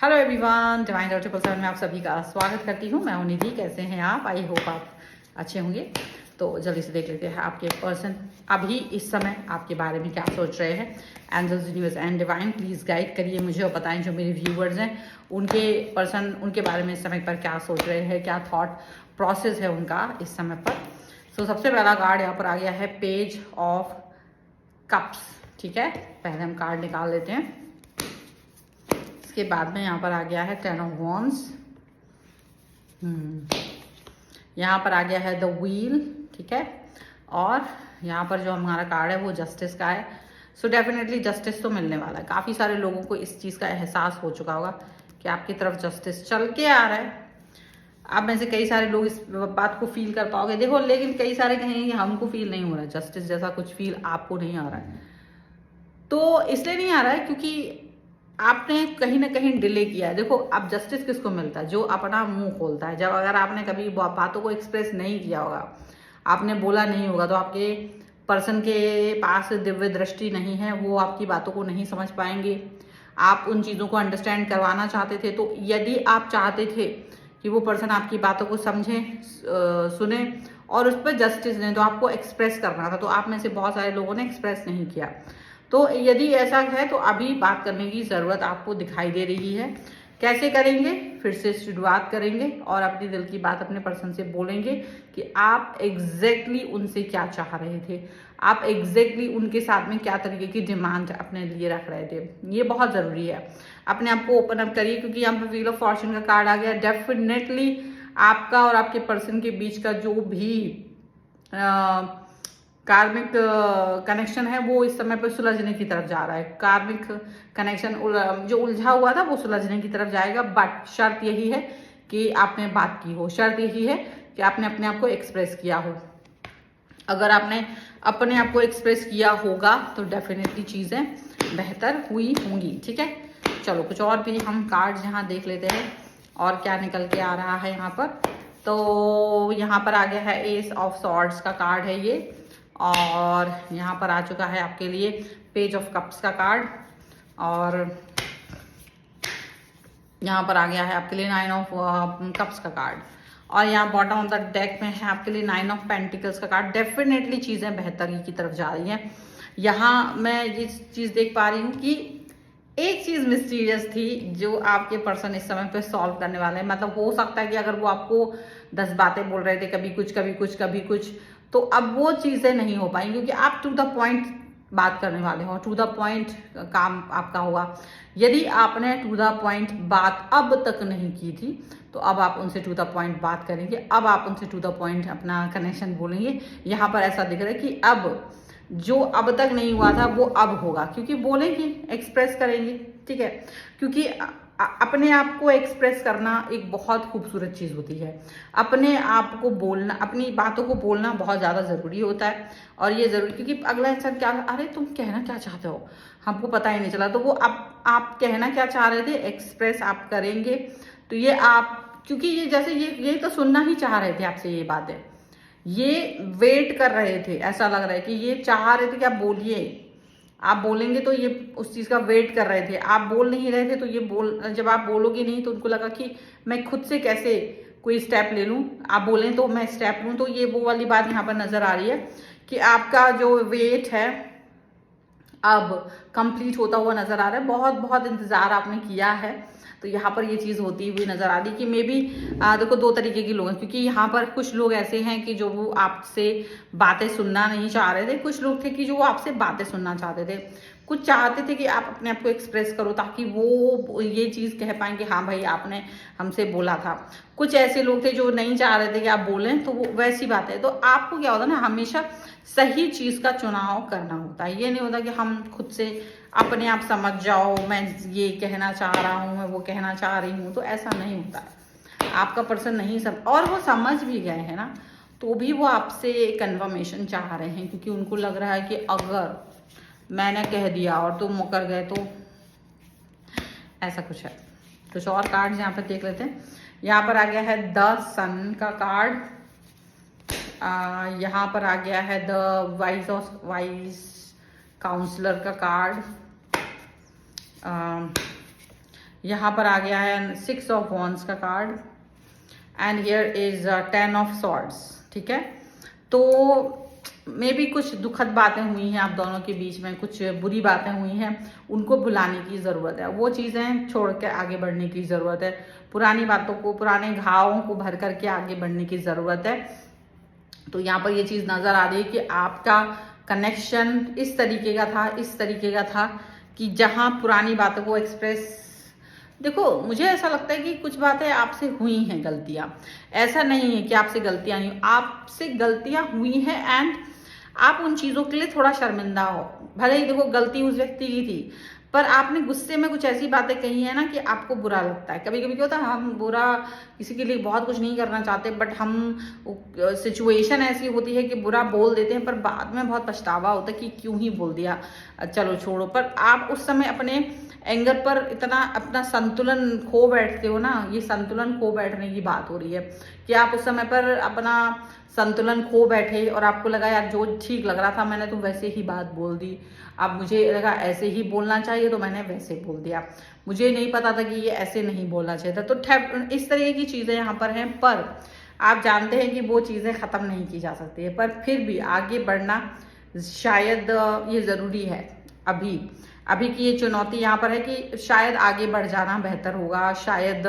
Hello everyone, divine dot 777 में आप सभी का स्वागत करती हूँ। मैं हूँ निधि। कैसे हैं आप? आई होप आप अच्छे होंगे। तो जल्दी से देख लेते हैं आपके पर्सन अभी इस समय आपके बारे में क्या सोच रहे हैं। Angels, universe and divine, please guide करिए मुझे और बताएं जो मेरे व्यूवर्स हैं उनके पर्सन उनके बारे में इस समय पर क्या सोच रहे हैं, क्या थॉट प्रोसेस है उनका इस समय पर। सो सबसे पहला कार्ड यहाँ पर आ गया है पेज ऑफ कप्स। ठीक है, पहले हम कार्ड निकाल लेते हैं। इसके बाद में यहाँ पर आ गया है 10 ऑफ वॉन्ड्स। यहाँ पर आ गया है द व्हील। ठीक है, और यहाँ पर जो हमारा कार्ड है वो जस्टिस का है। सो डेफिनेटली जस्टिस तो मिलने वाला है। काफ़ी सारे लोगों को इस चीज़ का एहसास हो चुका होगा कि आपकी तरफ जस्टिस चल के आ रहा है। आप में से कई सारे लोग इस बात को फील कर पाओगे। देखो, लेकिन कई सारे कहेंगे हमको फील नहीं हो रहा है जस्टिस जैसा कुछ फील आपको नहीं आ रहा है। तो इसलिए नहीं आ रहा है क्योंकि आपने कहीं ना कहीं डिले किया है। देखो, अब जस्टिस किसको मिलता है? जो अपना मुंह खोलता है। जब अगर आपने कभी बातों को एक्सप्रेस नहीं किया होगा, आपने बोला नहीं होगा, तो आपके पर्सन के पास दिव्य दृष्टि नहीं है, वो आपकी बातों को नहीं समझ पाएंगे। आप उन चीज़ों को अंडरस्टैंड करवाना चाहते थे, तो यदि आप चाहते थे कि वो पर्सन आपकी बातों को समझे, सुने और उस पर जस्टिस दें, तो आपको एक्सप्रेस करना था। तो आप में से बहुत सारे लोगों ने एक्सप्रेस नहीं किया। तो यदि ऐसा है तो अभी बात करने की ज़रूरत आपको दिखाई दे रही है। कैसे करेंगे? फिर से शुरुआत करेंगे और अपनी दिल की बात अपने पर्सन से बोलेंगे कि आप एग्जैक्टली उनसे क्या चाह रहे थे, आप एग्जैक्टली उनके साथ में क्या तरीके की डिमांड अपने लिए रख रहे थे। ये बहुत ज़रूरी है। अपने आप को ओपन अप करिए, क्योंकि यहाँ पर व्हील ऑफ फॉर्चून का कार्ड आ गया। डेफिनेटली आपका और आपके पर्सन के बीच का जो भी कार्मिक कनेक्शन है वो इस समय पर सुलझने की तरफ जा रहा है। कार्मिक कनेक्शन जो उलझा हुआ था वो सुलझने की तरफ जाएगा। बट शर्त यही है कि आपने बात की हो, शर्त यही है कि आपने अपने आप को एक्सप्रेस किया हो। अगर आपने अपने आप को एक्सप्रेस किया होगा तो डेफिनेटली चीज़ें बेहतर हुई होंगी। ठीक है, चलो कुछ और भी हम कार्ड यहाँ देख लेते हैं और क्या निकल के आ रहा है यहाँ पर। तो यहाँ पर आ गया है एस ऑफ सॉर्ड्स का कार्ड है ये, और यहाँ पर आ चुका है आपके लिए पेज ऑफ कप्स का कार्ड, और यहाँ पर आ गया है आपके लिए 9 ऑफ कप्स का कार्ड, और यहाँ बॉटम ऑफ द डेक में है आपके लिए 9 ऑफ पेंटिकल्स का कार्ड। डेफिनेटली चीज़ें बेहतरी की तरफ जा रही हैं। यहाँ मैं ये चीज़ देख पा रही हूँ कि एक चीज़ मिस्टीरियस थी जो आपके पर्सन इस समय पे सॉल्व करने वाले हैं। मतलब हो सकता है कि अगर वो आपको 10 बातें बोल रहे थे, कभी कुछ कभी कुछ कभी कुछ, तो अब वो चीज़ें नहीं हो पाएंगी क्योंकि आप टू द पॉइंट बात करने वाले हो। टू द पॉइंट काम आपका होगा। यदि आपने टू द पॉइंट बात अब तक नहीं की थी तो अब आप उनसे टू द पॉइंट बात करेंगे। अब आप उनसे टू द पॉइंट अपना कनेक्शन बोलेंगे। यहाँ पर ऐसा दिख रहा है कि अब जो अब तक नहीं हुआ था वो अब होगा, क्योंकि बोलेंगे, एक्सप्रेस करेंगे। ठीक है, क्योंकि अपने आप को एक्सप्रेस करना एक बहुत खूबसूरत चीज़ होती है। अपने आप को बोलना, अपनी बातों को बोलना बहुत ज़्यादा ज़रूरी होता है। और ये ज़रूरी क्योंकि अगला इंसान क्या, अरे तुम कहना क्या चाहते हो, हमको पता ही नहीं चला। तो वो आप कहना क्या चाह रहे थे एक्सप्रेस आप करेंगे। तो ये आप, क्योंकि ये जैसे ये तो सुनना ही चाह रहे थे आपसे ये बातें, ये वेट कर रहे थे। ऐसा लग रहा है कि ये चाह रहे थे कि आप बोलिए, आप बोलेंगे तो ये उस चीज़ का वेट कर रहे थे। आप बोल नहीं रहे थे तो ये जब आप बोलोगे नहीं तो उनको लगा कि मैं खुद से कैसे कोई स्टेप ले लूँ, आप बोलें तो मैं स्टेप लूँ। तो ये वो वाली बात यहाँ पर नज़र आ रही है कि आपका जो वेट है अब कंप्लीट होता हुआ नज़र आ रहा है। बहुत बहुत इंतज़ार आपने किया है। तो यहाँ पर ये चीज़ होती हुई नज़र आ रही कि मे बी देखो, दो तरीके के लोग हैं, क्योंकि यहाँ पर कुछ लोग ऐसे हैं कि जो वो आपसे बातें सुनना नहीं चाह रहे थे। कुछ लोग थे कि जो आपसे बातें सुनना चाहते थे। कुछ चाहते थे कि आप अपने आप को एक्सप्रेस करो ताकि वो ये चीज़ कह पाएँ कि हाँ भाई आपने हमसे बोला था। कुछ ऐसे लोग थे जो नहीं चाह रहे थे कि आप बोलें, तो वो वैसी बात है। तो आपको क्या होता है ना, हमेशा सही चीज़ का चुनाव करना होता है। ये नहीं होता कि हम खुद से अपने आप समझ जाओ, मैं ये कहना चाह रहा हूँ, मैं वो कहना चाह रही हूँ, तो ऐसा नहीं होता है। आपका पर्सन नहीं और वो समझ भी गए हैं ना, तो भी वो आपसे कन्फर्मेशन चाह रहे हैं, क्योंकि उनको लग रहा है कि अगर मैंने कह दिया और तुम मुकर गए तो ऐसा कुछ है। कुछ और कार्ड यहाँ पर देख लेते हैं। यहाँ पर आ गया है द सन का कार्ड, यहाँ पर आ गया है द वाइज काउंसलर का कार्ड, यहाँ पर आ गया है 6 ऑफ वॉन्ड्स का card and here is 10 of swords. ठीक है, तो मे भी कुछ दुखद बातें हुई हैं आप दोनों के बीच में, कुछ बुरी बातें हुई हैं, उनको भुलाने की ज़रूरत है, वो चीज़ें छोड़ के आगे बढ़ने की ज़रूरत है, पुरानी बातों को, पुराने घावों को भर करके आगे बढ़ने की ज़रूरत है। तो यहाँ पर ये चीज़ नज़र आ रही है कि आपका कनेक्शन इस तरीके का था कि जहाँ पुरानी बातों को एक्सप्रेस, देखो मुझे ऐसा लगता है कि कुछ बातें आपसे हुई हैं गलतियां, ऐसा नहीं है कि आपसे गलतियां नहीं, आपसे गलतियां हुई हैं एंड आप उन चीज़ों के लिए थोड़ा शर्मिंदा हो। भले ही देखो गलती उस व्यक्ति की थी, पर आपने गुस्से में कुछ ऐसी बातें कही है ना कि आपको बुरा लगता है। कभी कभी क्या होता है, हम बुरा किसी के लिए बहुत कुछ नहीं करना चाहते, बट हम सिचुएशन ऐसी होती है कि बुरा बोल देते हैं, पर बाद में बहुत पछतावा होता है कि क्यों ही बोल दिया, चलो छोड़ो। पर आप उस समय अपने एंगर पर इतना अपना संतुलन खो बैठते हो ना, ये संतुलन खो बैठने की बात हो रही है कि आप उस समय पर अपना संतुलन खो बैठे और आपको लगा यार जो ठीक लग रहा था मैंने तो वैसे ही बात बोल दी, अब मुझे लगा ऐसे ही बोलना चाहिए तो मैंने वैसे बोल दिया, मुझे नहीं पता था कि ये ऐसे नहीं बोलना चाहिए था। तो इस तरह की चीज़ें यहाँ पर हैं, पर आप जानते हैं कि वो चीज़ें ख़त्म नहीं की जा सकती है, पर फिर भी आगे बढ़ना शायद ये ज़रूरी है। अभी की ये चुनौती यहाँ पर है कि शायद आगे बढ़ जाना बेहतर होगा, शायद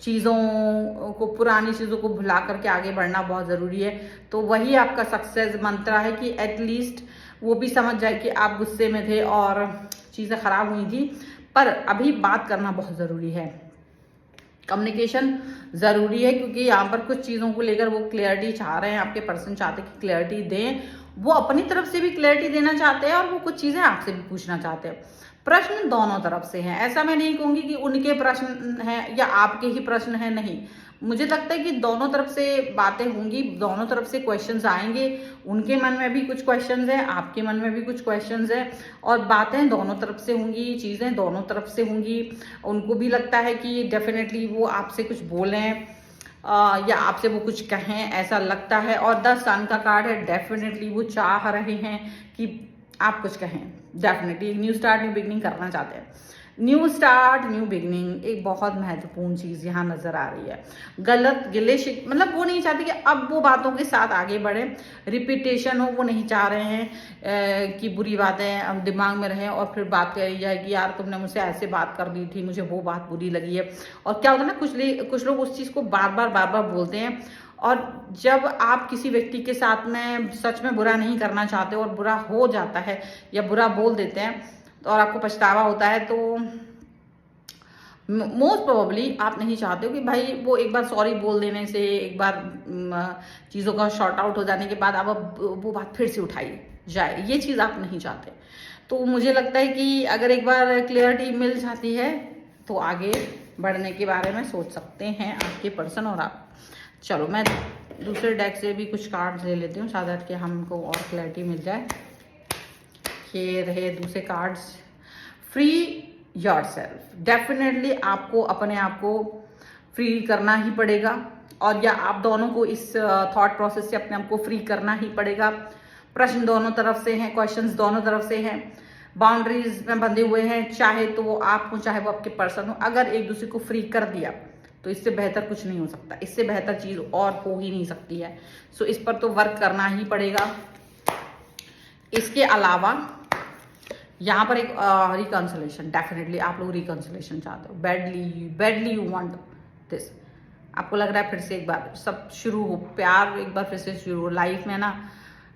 चीज़ों को, पुरानी चीज़ों को भुला करके आगे बढ़ना बहुत ज़रूरी है। तो वही आपका सक्सेस मंत्र है कि एटलीस्ट वो भी समझ जाए कि आप गुस्से में थे और चीज़ें ख़राब हुई थी, पर अभी बात करना बहुत ज़रूरी है, कम्युनिकेशन ज़रूरी है, क्योंकि यहाँ पर कुछ चीज़ों को लेकर वो क्लियरिटी चाह रहे हैं, आपके पर्सन चाहते हैं कि क्लियरिटी दें, वो अपनी तरफ से भी क्लियरिटी देना चाहते हैं और वो कुछ चीज़ें आपसे भी पूछना चाहते हैं। प्रश्न दोनों तरफ से हैं, ऐसा मैं नहीं कहूँगी कि उनके प्रश्न हैं या आपके ही प्रश्न हैं, नहीं, मुझे लगता है कि दोनों तरफ से बातें होंगी, दोनों तरफ से क्वेश्चंस आएंगे, उनके मन में भी कुछ क्वेश्चंस हैं, आपके मन में भी कुछ क्वेश्चंस हैं, और बातें दोनों तरफ से होंगी, चीज़ें दोनों तरफ से होंगी। उनको भी लगता है कि डेफिनेटली वो आपसे कुछ बोलें या आपसे वो कुछ कहें, ऐसा लगता है। और 10 सन का कार्ड है, डेफिनेटली वो चाह रहे हैं कि आप कुछ कहें, definitely new start new beginning करना चाहते हैं। न्यू स्टार्ट न्यू बिगनिंग एक बहुत महत्वपूर्ण चीज़ यहाँ नज़र आ रही है। गलत गिले शिक मतलब वो नहीं चाहते कि अब वो बातों के साथ आगे बढ़े, रिपीटेशन हो, वो नहीं चाह रहे हैं कि बुरी बातें अब दिमाग में रहें और फिर बात कही जाए कि यार तुमने मुझसे ऐसे बात कर दी थी, मुझे वो बात बुरी लगी है। और क्या होता है ना, कुछ लोग उस चीज़ को बार बार बोलते हैं, और जब आप किसी व्यक्ति के साथ में सच में बुरा नहीं करना चाहते और बुरा हो जाता है या बुरा बोल देते हैं और आपको पछतावा होता है, तो मोस्ट प्रोबेबली आप नहीं चाहते हो कि भाई वो एक बार सॉरी बोल देने से, एक बार चीज़ों का शॉर्ट आउट हो जाने के बाद आप वो बात फिर से उठाई जाए, ये चीज़ आप नहीं चाहते। तो मुझे लगता है कि अगर एक बार क्लियरिटी मिल जाती है तो आगे बढ़ने के बारे में सोच सकते हैं आपके पर्सन और आप। चलो मैं दूसरे डेक से भी कुछ कार्ड्स ले लेती हूँ, शायद कि हमको और क्लैरिटी मिल जाए। ये रहे दूसरे कार्ड्स। फ्री योरसेल्फ, डेफिनेटली आपको अपने आप को फ्री करना ही पड़ेगा, और या आप दोनों को इस थॉट प्रोसेस से अपने आप को फ्री करना ही पड़ेगा। प्रश्न दोनों तरफ से हैं, क्वेश्चंस दोनों तरफ से हैं, बाउंड्रीज में बंधे हुए हैं, चाहे तो वो आप हो चाहे वो आपके पर्सन हो। अगर एक दूसरे को फ्री कर दिया तो इससे बेहतर कुछ नहीं हो सकता, इससे बेहतर चीज़ और हो ही नहीं सकती है। सो इस पर तो वर्क करना ही पड़ेगा। इसके अलावा यहाँ पर एक रिकंसिलेशन, डेफिनेटली आप लोग रिकंसिलेशन चाहते हो, बैडली यू वांट दिस। आपको लग रहा है फिर से एक बार सब शुरू हो, प्यार एक बार फिर से शुरू हो लाइफ में ना।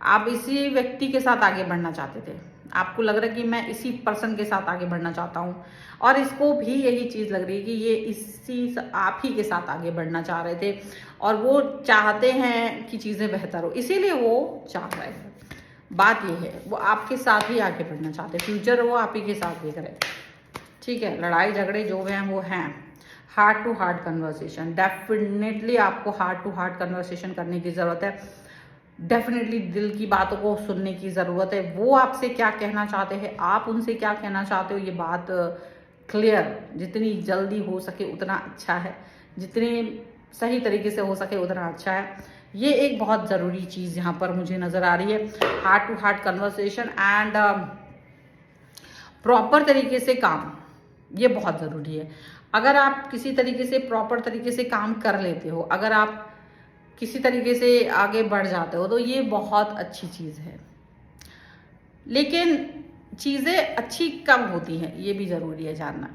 आप इसी व्यक्ति के साथ आगे बढ़ना चाहते थे, आपको लग रहा है कि मैं इसी पर्सन के साथ आगे बढ़ना चाहता हूँ, और इसको भी यही चीज़ लग रही है कि ये इसी आप ही के साथ आगे बढ़ना चाह रहे थे, और वो चाहते हैं कि चीज़ें बेहतर हो, इसीलिए वो चाह रहे हैं। बात ये है वो आपके साथ ही आगे बढ़ना चाहते हैं, फ्यूचर वो आप ही के साथ देख रहे हैं, ठीक है। लड़ाई झगड़े जो भी हैं वो हैं। Heart to heart conversation, definitely आपको हार्ट टू हार्ट कन्वर्सेशन करने की ज़रूरत है, डेफिनेटली दिल की बातों को सुनने की ज़रूरत है। वो आपसे क्या कहना चाहते हैं, आप उनसे क्या कहना चाहते हो, ये बात क्लियर जितनी जल्दी हो सके उतना अच्छा है, जितने सही तरीके से हो सके उतना अच्छा है। ये एक बहुत ज़रूरी चीज़ यहाँ पर मुझे नज़र आ रही है, heart to heart conversation and proper तरीके से काम, ये बहुत ज़रूरी है। अगर आप किसी तरीके से प्रॉपर तरीके से काम कर लेते हो, अगर आप किसी तरीके से आगे बढ़ जाते हो, तो ये बहुत अच्छी चीज़ है। लेकिन चीज़ें अच्छी कब होती हैं, ये भी ज़रूरी है जानना।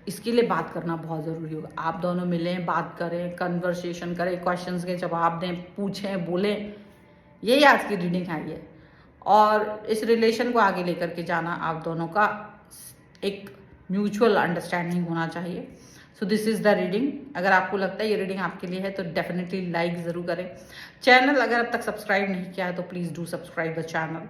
इसके लिए बात करना बहुत ज़रूरी होगा। आप दोनों मिलें, बात करें, कन्वर्सेशन करें, क्वेश्चंस के जवाब दें, पूछें, बोलें। यही आज की रीडिंग है ये। और इस रिलेशन को आगे लेकर के जाना आप दोनों का एक म्यूचुअल अंडरस्टैंडिंग होना चाहिए। So this is the reading. अगर आपको लगता है ये रीडिंग आपके लिए है तो डेफिनेटली लाइक ज़रूर करें। चैनल अगर अब तक सब्सक्राइब नहीं किया है तो please do subscribe the channel.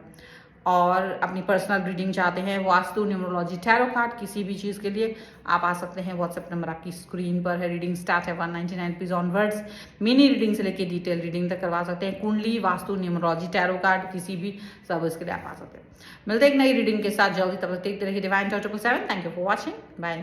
और अपनी पर्सनल रीडिंग चाहते हैं, वास्तु, न्यूमरोलॉजी, टैरो कार्ड, किसी भी चीज़ के लिए आप आ सकते हैं। व्हाट्सएप नंबर आपकी स्क्रीन पर है। रीडिंग स्टार्ट है 199 रुपीज़ ऑनवर्ड्स। मिनी रीडिंग से लेके डिटेल रीडिंग तक करवा सकते हैं। कुंडली, वास्तु, न्यूमरोलॉजी, टैरो कार्ड, किसी भी सर्विस के लिए आप आ सकते हैं। मिलते हैं एक नई रीडिंग के साथ जल्दी। तब तक देखते रहिए divine 777। Thank you for watching. Bye.